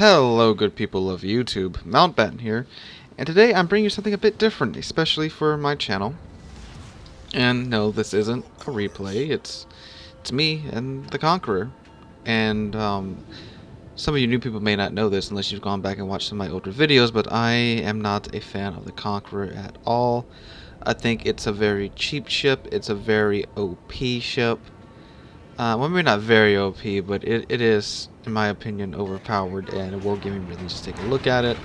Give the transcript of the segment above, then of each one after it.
Hello, good people of YouTube. Mountbatten here, and today I'm bringing you something a bit different, especially for my channel. And no, this isn't a replay. It's me and the Conqueror. And some of you new people may not know this unless you've gone back and watched some of my older videos, but I am not a fan of the Conqueror at all. I think it's a very cheap ship. It's a very OP ship. Well, maybe not very OP, but it is, in my opinion, overpowered, and it will give me really just take a look at it.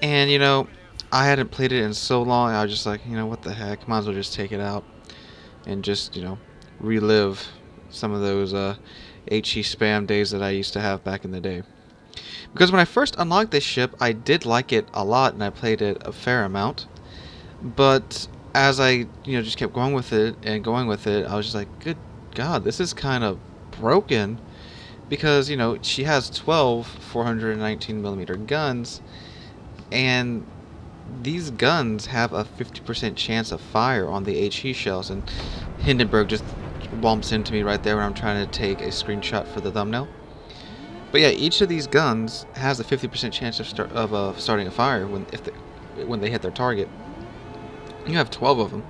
And, I hadn't played it in so long, I was just like, what the heck, might as well just take it out and just, relive some of those HE spam days that I used to have back in the day. Because when I first unlocked this ship, I did like it a lot, and I played it a fair amount. But as I, just kept going with it and going with it, I was just like, good God, this is kind of broken. Because, she has 12 419mm guns, and these guns have a 50% chance of fire on the HE shells, and Hindenburg just bumps into me right there when I'm trying to take a screenshot for the thumbnail. But yeah, each of these guns has a 50% chance of starting a fire when they hit their target. You have 12 of them,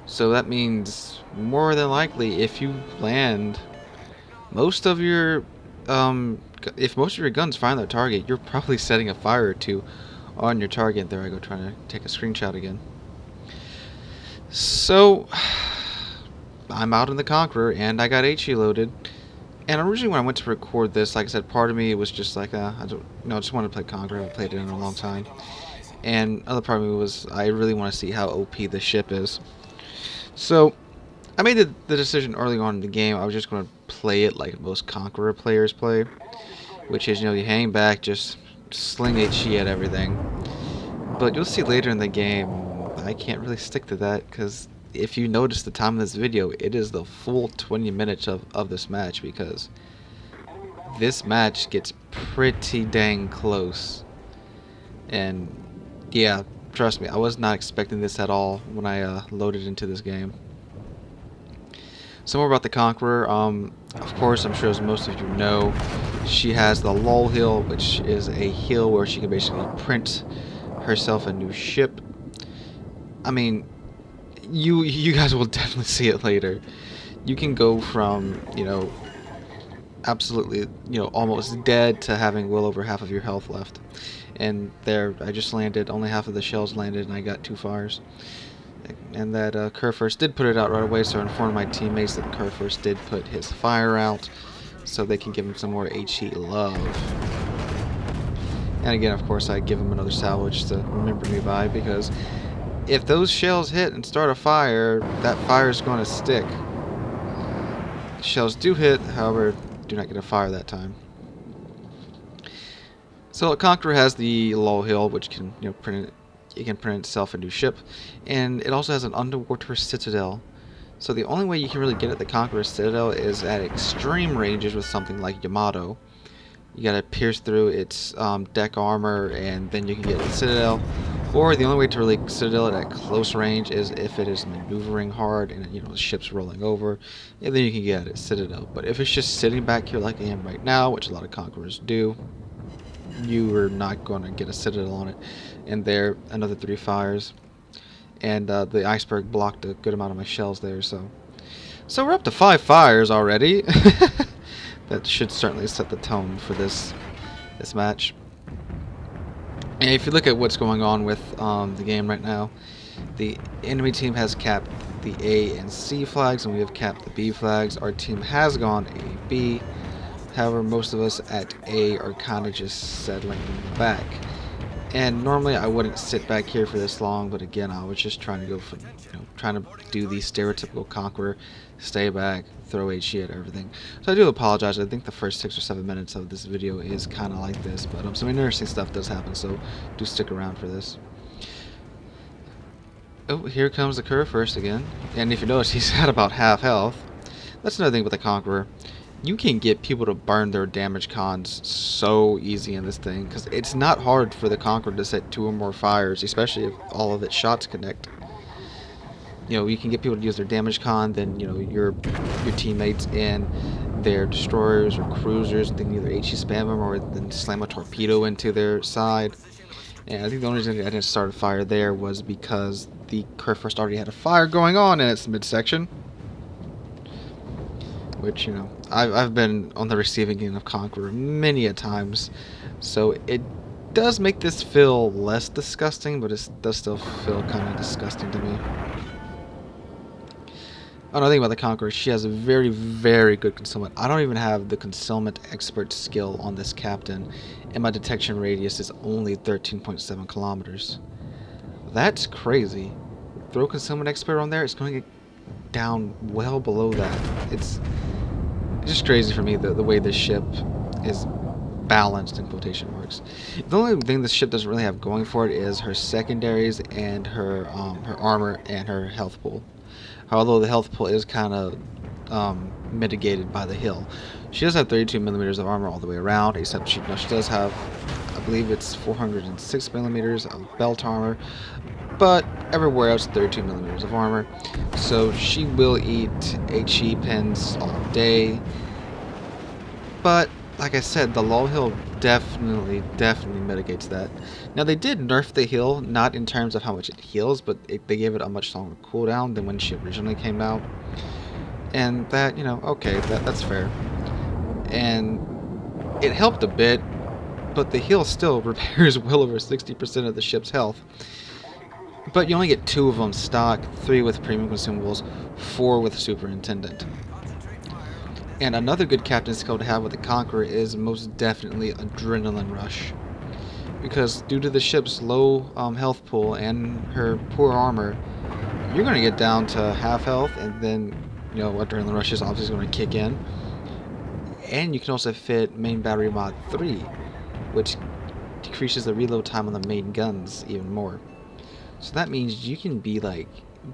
so that means more than likely if you land most of your if most of your guns find their target, you're probably setting a fire or two on your target. There I go, trying to take a screenshot again. So I'm out in the Conqueror and I got HE loaded. And originally when I went to record this, like I said, part of me was just like, I just wanted to play Conqueror. I haven't played it in a long time. And other part of me was, I really want to see how OP the ship is. So I made the decision early on in the game. I was just going to play it like most Conqueror players play, which is, you hang back, just sling HE at everything. But you'll see later in the game, I can't really stick to that, because if you notice the time of this video, it is the full 20 minutes of this match, because this match gets pretty dang close. And yeah, trust me, I was not expecting this at all when I loaded into this game. Some more about the Conqueror. Of course, I'm sure as most of you know, she has the lull heal, which is a heal where she can basically print herself a new ship. I mean, you guys will definitely see it later. You can go from, absolutely, almost dead to having well over half of your health left. And there, I just landed, only half of the shells landed, and I got 2 fires. And that Kerfurst did put it out right away, so I informed my teammates that Kerfurst did put his fire out, so they can give him some more HE love. And again, of course, I give him another salvage to remember me by, because if those shells hit and start a fire, that fire is going to stick. Shells do hit, however, do not get a fire that time. So Conqueror has the lull heal, which can print itself a new ship, and it also has an underwater citadel. So the only way you can really get at the Conqueror citadel is at extreme ranges with something like Yamato. You gotta pierce through its deck armor, and then you can get the citadel. Or the only way to really citadel it at close range is if it is maneuvering hard and the ship's rolling over, and then you can get at its citadel. But if it's just sitting back here like I am right now, which a lot of Conquerors do, you are not going to get a citadel on it. And there, another 3 fires, and the iceberg blocked a good amount of my shells there. So we're up to 5 fires already. That should certainly set the tone for this match. And if you look at what's going on with the game right now, the enemy team has capped the A and C flags, and we have capped the B flags. Our team has gone A, B. However, most of us at A are kind of just settling back. And normally I wouldn't sit back here for this long, but again, I was just trying to go for, trying to do the stereotypical Conqueror, stay back, throw HE at everything. So I do apologize. I think the first 6 or 7 minutes of this video is kind of like this, but some interesting stuff does happen, so do stick around for this. Oh, here comes the Kerfurst again, and if you notice, he's at about half health. That's another thing with the Conqueror. You can get people to burn their damage cons so easy in this thing, because it's not hard for the Conqueror to set 2 or more fires, especially if all of its shots connect. You can get people to use their damage con, then your teammates, and their destroyers or cruisers, they can either HE spam them or then slam a torpedo into their side. And I think the only reason I didn't start a fire there was because the Kerfuffle already had a fire going on in its midsection. Which, you know, I've been on the receiving end of Conqueror many a times, so it does make this feel less disgusting, but it does still feel kind of disgusting to me. Another thing about the Conqueror, she has a very, very good concealment. I don't even have the concealment expert skill on this captain, and my detection radius is only 13.7 kilometers. That's crazy. Throw concealment expert on there, it's going to get down well below that. It's just crazy for me the way this ship is balanced in quotation marks. The only thing this ship doesn't really have going for it is her secondaries and her armor and her health pool. Although the health pool is kind of mitigated by the hill. She does have 32 millimeters of armor all the way around, except she does have, I believe it's 406 millimeters of belt armor, but everywhere else 32 millimeters of armor. So she will eat HE pins all day. But like I said, the low hill definitely mitigates that. Now they did nerf the heal, not in terms of how much it heals, but they gave it a much longer cooldown than when she originally came out. And that, you know, okay, that's fair. And it helped a bit, but the heal still repairs well over 60% of the ship's health. But you only get 2 of them stock, 3 with premium consumables, 4 with superintendent. And another good captain skill to have with the Conqueror is most definitely Adrenaline Rush. Because due to the ship's low health pool and her poor armor, you're going to get down to half health, and then, you know, Adrenaline Rush is obviously going to kick in. And you can also fit Main Battery Mod 3, which decreases the reload time on the main guns even more. So that means you can be like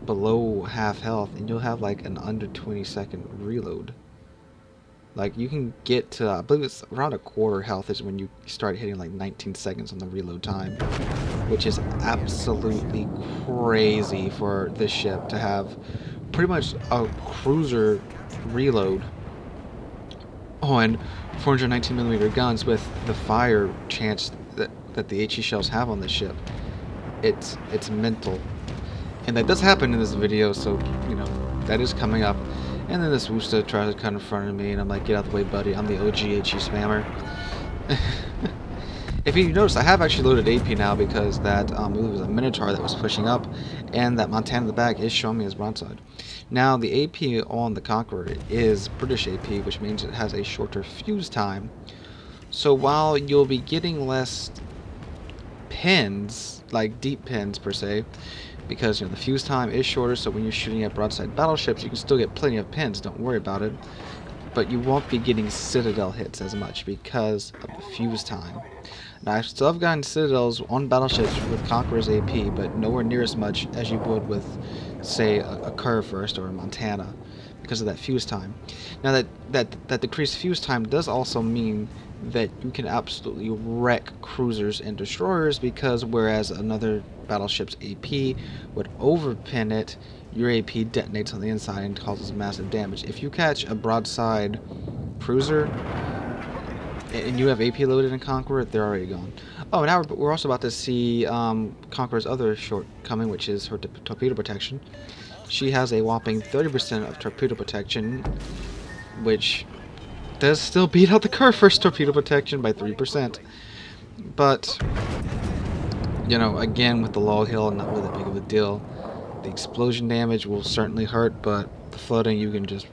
below half health and you'll have like an under 20-second reload. Like you can get to, I believe it's around a quarter health is when you start hitting like 19 seconds on the reload time, which is absolutely crazy for this ship to have pretty much a cruiser reload on 419mm guns with the fire chance that the HE shells have on this ship. It's mental. And that does happen in this video, so, you know, that is coming up. And then this Woosta tries to cut in front of me, and I'm like, get out the way, buddy. I'm the OG HE spammer. If you notice, I have actually loaded AP now because that, it was a Minotaur that was pushing up, and that Montana in the back is showing me his broadside. Now, the AP on the Conqueror is British AP, which means it has a shorter fuse time. So while you'll be getting less pins, like deep pins per se, because, you know, the fuse time is shorter, so when you're shooting at broadside battleships, you can still get plenty of pins, don't worry about it. But you won't be getting Citadel hits as much because of the fuse time. Now, I still have gotten Citadels on battleships with Conqueror's AP, but nowhere near as much as you would with, say, a Kerfuffle or a Montana, because of that fuse time. Now, that decreased fuse time does also mean that you can absolutely wreck cruisers and destroyers, because whereas another battleship's AP would overpin it, your AP detonates on the inside and causes massive damage. If you catch a broadside cruiser and you have AP loaded in Conqueror, they're already gone. Oh, now we're also about to see Conqueror's other shortcoming, which is her torpedo protection. She has a whopping 30% of torpedo protection, which does still beat out the Kerfuffle's torpedo protection by 3%. But, you know, again, with the low hill, not really that big of a deal. The explosion damage will certainly hurt, but the flooding, you can just...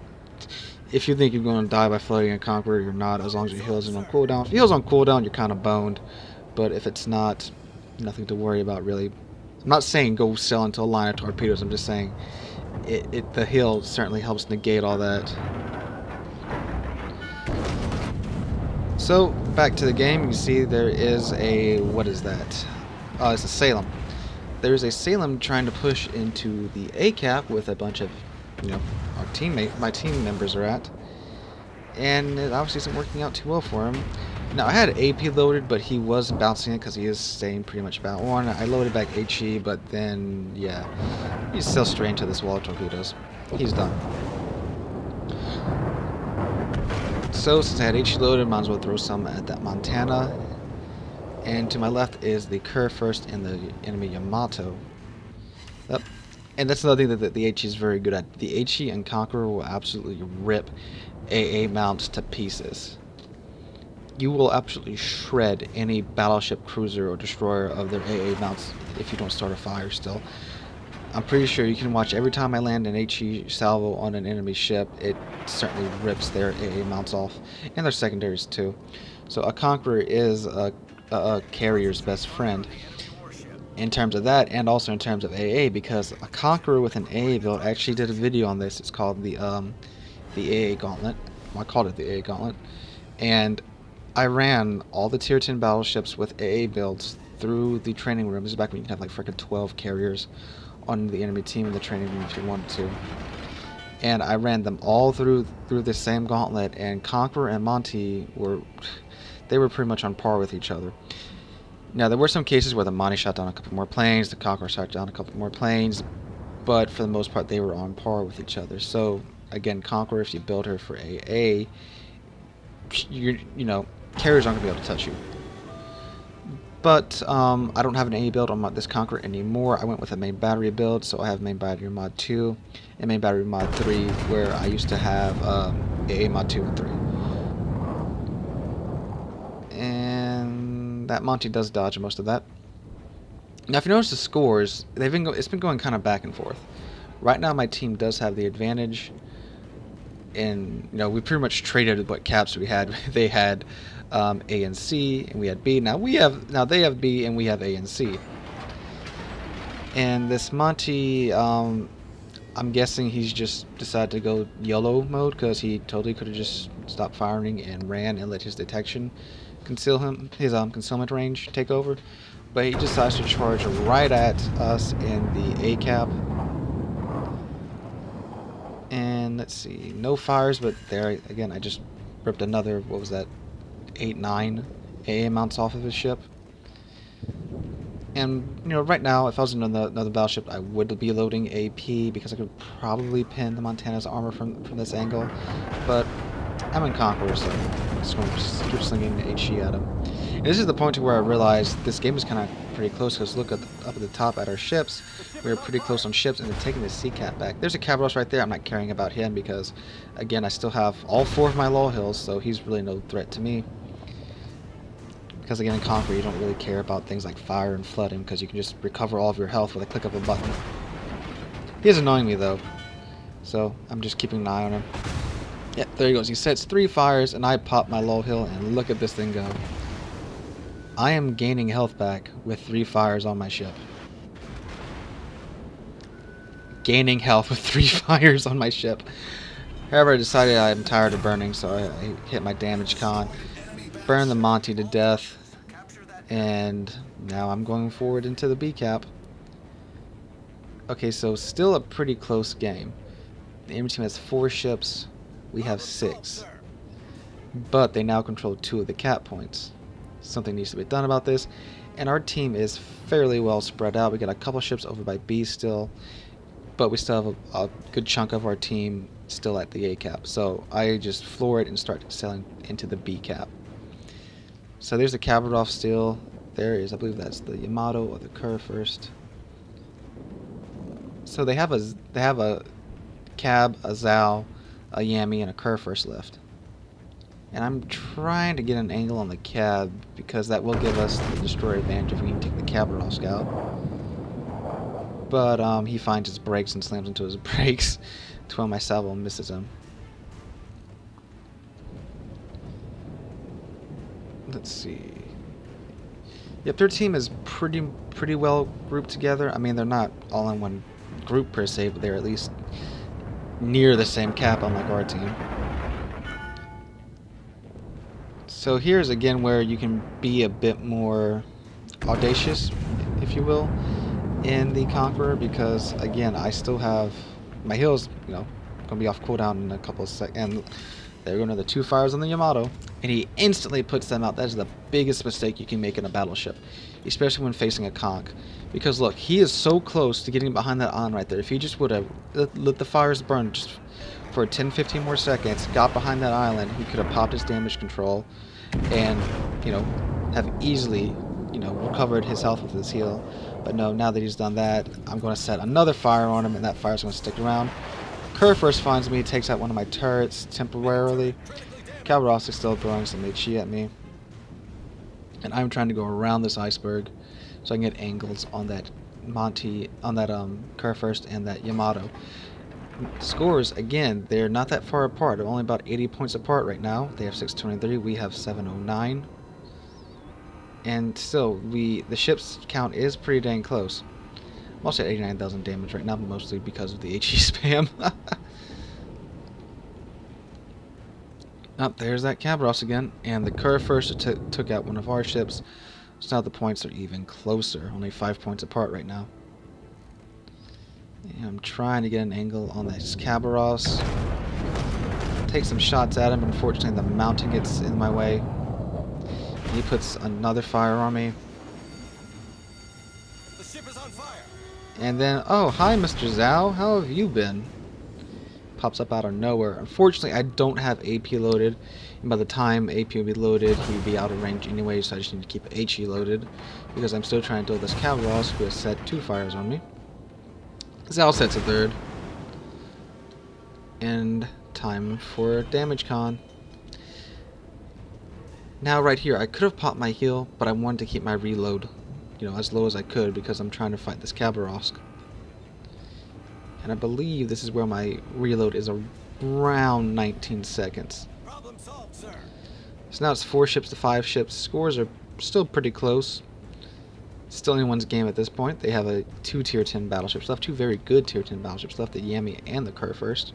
If you think you're going to die by flooding a Conqueror, you're not, as long as your heal isn't on cooldown. If your heal's on cooldown, you're kind of boned. But if it's not, nothing to worry about, really. I'm not saying go sell into a line of torpedoes. I'm just saying the heal certainly helps negate all that. So, back to the game, you see there is a... what is that? It's a Salem. There's a Salem trying to push into the A-cap with a bunch of, you know, my team members are at. And it obviously isn't working out too well for him. Now, I had AP loaded, but he was bouncing it because he is staying pretty much about one. I loaded back HE, but then, yeah, he's still straight into this wall of torpedoes. He's done. So since I had HE loaded, might as well throw some at that Montana. And to my left is the Kerr first and the enemy Yamato. Yep. And that's another thing that the HE is very good at. The HE and Conqueror will absolutely rip AA mounts to pieces. You will absolutely shred any battleship, cruiser, or destroyer of their AA mounts if you don't start a fire still. I'm pretty sure you can watch every time I land an HE salvo on an enemy ship, it certainly rips their AA mounts off, and their secondaries too. So a Conqueror is a carrier's best friend in terms of that, and also in terms of AA, because a Conqueror with an AA build, I actually did a video on this. It's called the AA Gauntlet. Well, I called it the AA Gauntlet, and I ran all the tier 10 battleships with AA builds through the training room. This is back when you could have like freaking 12 carriers on the enemy team in the training room if you wanted to. And I ran them all through the same gauntlet, and Conqueror and Monty were pretty much on par with each other. Now there were some cases where the Monty shot down a couple more planes, the Conqueror shot down a couple more planes, but for the most part they were on par with each other. So again, Conqueror, if you build her for AA, you know, carriers aren't going to be able to touch you. But I don't have an AA build on this Conqueror anymore. I went with a main battery build, so I have main battery mod 2 and main battery mod 3, where I used to have AA mod 2 and 3. And that Monty does dodge most of that. Now, if you notice the scores, it's been going kind of back and forth. Right now, my team does have the advantage. And we pretty much traded what caps we had. They had A and C, and we had B. Now they have B, and we have A and C. And this Monty, I'm guessing he's just decided to go YOLO mode, because he totally could have just stopped firing and ran and let his detection conceal him, his concealment range take over. But he decides to charge right at us in the A cap. And let's see, no fires, but there again I just ripped another, what was that, 8-9 AA mounts off of his ship. And right now, if I was in another battleship, I would be loading AP, because I could probably pin the Montana's armor from this angle. But I'm in Conqueror, so I'm just going to keep slinging the HE at him. And this is the point to where I realized this game is kind of pretty close, because look up at the top at our ships. We're pretty close on ships, and they're taking the sea cap back. There's a Cabros right there. I'm not caring about him, because again, I still have all 4 of my low hills, so he's really no threat to me. Because again, in Conqueror, you don't really care about things like fire and flooding, because you can just recover all of your health with a click of a button. He is annoying me though, so I'm just keeping an eye on him. Yep, there he goes. He sets 3 fires, and I pop my low hill, and look at this thing go. I am gaining health back with 3 fires on my ship. Gaining health with 3 fires on my ship. However, I decided I'm tired of burning, so I hit my damage con. Burn the Monty to death. And now I'm going forward into the B cap. Okay, so still a pretty close game. The enemy team has 4 ships. We have 6. But they now control 2 of the cap points. Something needs to be done about this. And our team is fairly well spread out. We got a couple ships over by B still. But we still have a good chunk of our team still at the A cap. So I just floor it and start sailing into the B cap. So there's the Kabardov still. There is, I believe that's the Yamato or the Kerr first. So they have a Cab, a Zao, a Yami, and a Kerr first left. And I'm trying to get an angle on the Cab, because that will give us the destroyer advantage if we can take the Kabardov scout. But he finds his brakes and slams into his brakes to where my salvo misses him. Let's see. Yep, their team is pretty well grouped together. I mean, they're not all in one group per se, but they're at least near the same cap, unlike our team. So here's again where you can be a bit more audacious, if you will, in the Conqueror, because again, I still have my heals, gonna be off cooldown in a couple of seconds. And There go another 2 fires on the Yamato, and he instantly puts them out. That is the biggest mistake you can make in a battleship, especially when facing a conch. Because look, he is so close to getting behind that island right there. If he just would have let the fires burn just for 10-15 more seconds, got behind that island, he could have popped his damage control and, you know, have easily, you know, recovered his health with his heal. But no, now that he's done that, I'm going to set another fire on him, and that fire's going to stick around. Kerr first finds me, takes out one of my turrets temporarily. Calvados is still throwing some HE at me. And I'm trying to go around this iceberg so I can get angles on that Kerr first and that Yamato. Scores, again, they're not that far apart. They're only about 80 points apart right now. They have 623, we have 709. And still, the ship's count is pretty dang close. I'm also at 89,000 damage right now, mostly because of the HE spam. There's that Cabros again, and the Kerr first took out one of our ships, so now the points are even closer, only 5 points apart right now. And I'm trying to get an angle on this Cabros. Take some shots at him, unfortunately the mountain gets in my way. He puts another fire on me. The ship is on fire. And then, oh, hi Mr. Zhao, how have you been? Pops up out of nowhere. Unfortunately, I don't have AP loaded, and by the time AP will be loaded, he would be out of range anyway, so I just need to keep HE loaded, because I'm still trying to deal with this Calvados, who has set 2 fires on me. Zhao sets a 3rd. And time for damage con. Now right here, I could have popped my heal, but I wanted to keep my reload, you know, as low as I could, because I'm trying to fight this Calvados. And I believe this is where my reload is around 19 seconds. Problem solved, sir. So now it's 4 ships to 5 ships. Scores are still pretty close. Still anyone's game at this point. They have 2 tier 10 battleships left. 2 very good tier 10 battleships left. The Yami and the Kerr first.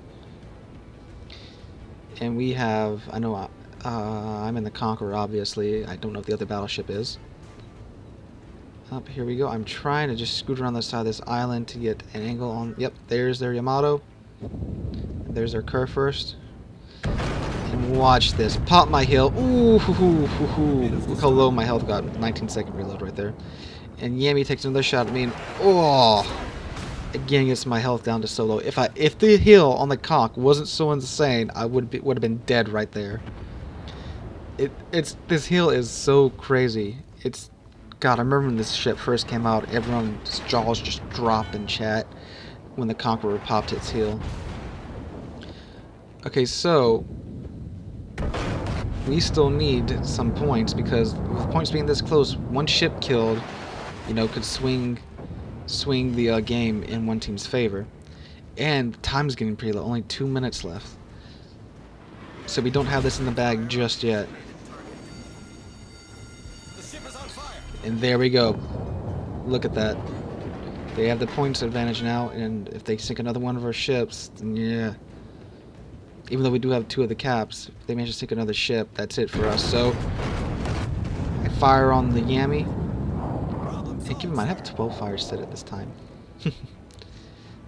And we have, I know I'm in the Conqueror, obviously. I don't know if the other battleship is. Here we go. I'm trying to just scoot around the side of this island to get an angle on. Yep, there's their Yamato. There's their Kerr first. And watch this. Pop my heal. Ooh, hoo, hoo, hoo, hoo. Look how low my health got. 19-second reload right there. And Yami takes another shot at me. And, oh! Again, gets my health down to so low. If the heal on the conch wasn't so insane, I would have been dead right there. This heal is so crazy. God, I remember when this ship first came out, everyone's jaws just dropped in chat when the Conqueror popped its heel. Okay, so we still need some points, because with points being this close, one ship killed, you know, could swing the game in one team's favor. And time's getting pretty low, only 2 minutes left. So we don't have this in the bag just yet. And there we go. Look at that. They have the points advantage now, and if they sink another one of our ships, then yeah. Even though we do have 2 of the caps, if they manage to sink another ship, that's it for us. So, I fire on the Yami. And keep in mind, I have 12 fires set at this time.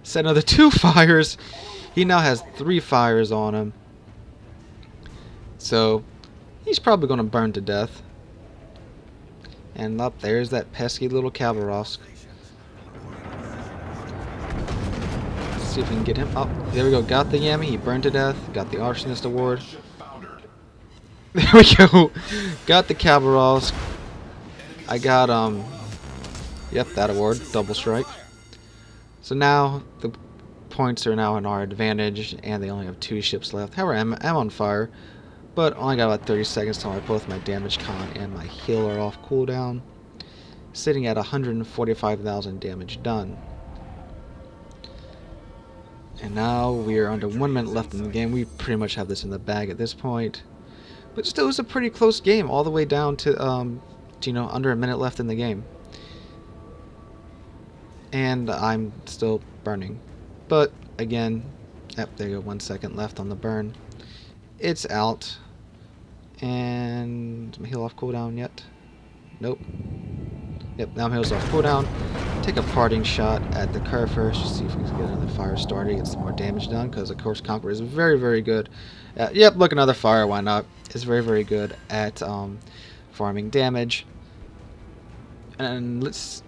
Set another 2 fires. He now has 3 fires on him. So, he's probably going to burn to death. And up there's that pesky little Calvados. Let's see if we can get him. Oh, there we go. Got the Yami. He burned to death. Got the Arsonist Award. There we go. Got the Calvados. I got, yep, that award. Double strike. So now the points are now in our advantage, and they only have 2 ships left. However, I'm on fire. But only got about 30 seconds till both my damage con and my heal are off cooldown. Sitting at 145,000 damage done. And now we are under 1 minute left in the game. We pretty much have this in the bag at this point. But still, it was a pretty close game, all the way down to, you know, under a minute left in the game. And I'm still burning. But, again, yep, there you go, 1 second left on the burn. It's out. And am I heal off cooldown yet? Nope. Yep, now I'm healed off cooldown. take a parting shot at the curve first, just see if we can get another fire started, get some more damage done, because of course Conqueror is very, very good at, yep, look, another fire, why not, is very, very good at farming damage. And let's,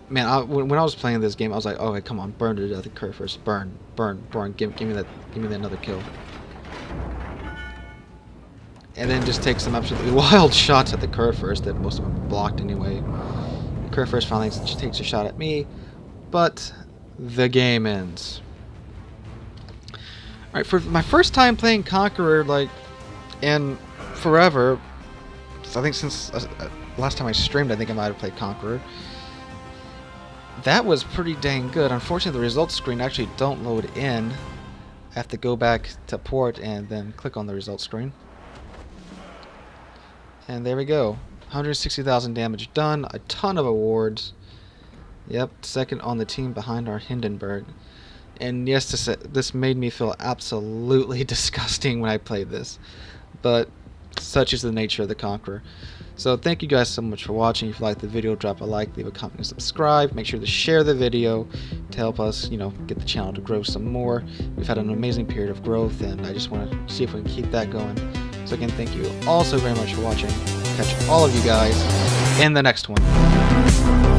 man, when I was playing this game, I was like, okay, come on, burn to death the curve first, burn, burn, burn, give me that another kill. And then just take some absolutely wild shots at the curve first that most of them blocked anyway. Curve first finally takes a shot at me, but the game ends. Alright, for my first time playing Conqueror, like, in forever, I think since last time I streamed, I think I might have played Conqueror. That was pretty dang good. Unfortunately, the results screen actually don't load in. I have to go back to port and then click on the results screen. And there we go. 160,000 damage done, a ton of awards. Yep, second on the team behind our Hindenburg. And yes, this made me feel absolutely disgusting when I played this. But such is the nature of the Conqueror. So thank you guys so much for watching. If you liked the video, drop a like, leave a comment, and subscribe. Make sure to share the video to help us, get the channel to grow some more. We've had an amazing period of growth, and I just want to see if we can keep that going. So again, thank you all so very much for watching. Catch all of you guys in the next one.